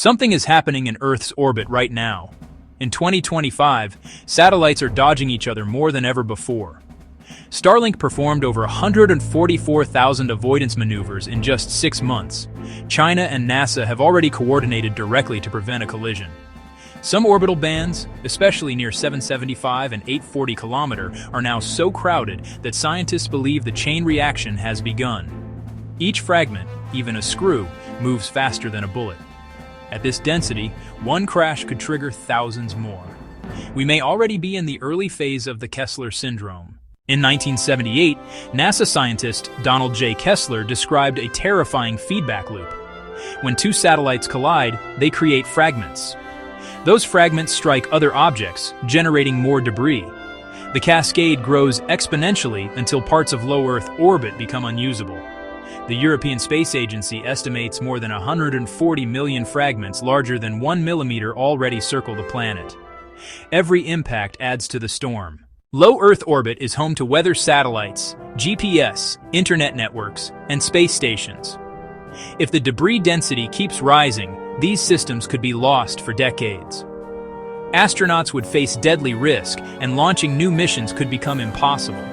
Something is happening in Earth's orbit right now. In 2025, satellites are dodging each other more than ever before. Starlink performed over 144,000 avoidance maneuvers in just 6 months. China and NASA have already coordinated directly to prevent a collision. Some orbital bands, especially near 775 and 840 km, are now so crowded that scientists believe the chain reaction has begun. Each fragment, even a screw, moves faster than a bullet. At this density, one crash could trigger thousands more. We may already be in the early phase of the Kessler Syndrome. In 1978, NASA scientist Donald J. Kessler described a terrifying feedback loop. When two satellites collide, they create fragments. Those fragments strike other objects, generating more debris. The cascade grows exponentially until parts of low Earth orbit become unusable. The European Space Agency estimates more than 140 million fragments larger than 1 millimeter already circle the planet. Every impact adds to the storm. Low Earth orbit is home to weather satellites, GPS, internet networks, and space stations. If the debris density keeps rising, these systems could be lost for decades. Astronauts would face deadly risk, and launching new missions could become impossible.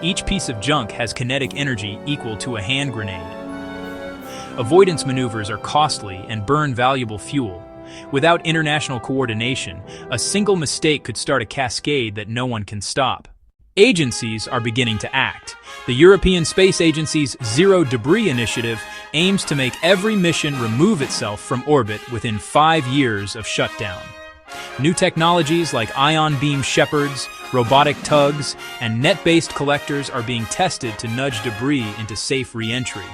Each piece of junk has kinetic energy equal to a hand grenade. Avoidance maneuvers are costly and burn valuable fuel. Without international coordination, a single mistake could start a cascade that no one can stop. Agencies are beginning to act. The European Space Agency's Zero Debris Initiative aims to make every mission remove itself from orbit within 5 years of shutdown. New technologies like ion beam shepherds, robotic tugs, and net-based collectors are being tested to nudge debris into safe re-entry.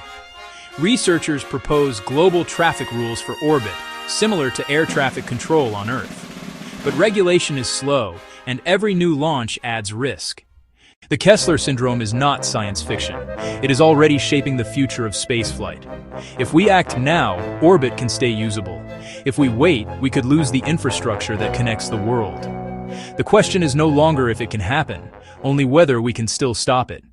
Researchers propose global traffic rules for orbit, similar to air traffic control on Earth. But regulation is slow, and every new launch adds risk. The Kessler Syndrome is not science fiction. It is already shaping the future of spaceflight. If we act now, orbit can stay usable. If we wait, we could lose the infrastructure that connects the world. The question is no longer if it can happen, only whether we can still stop it.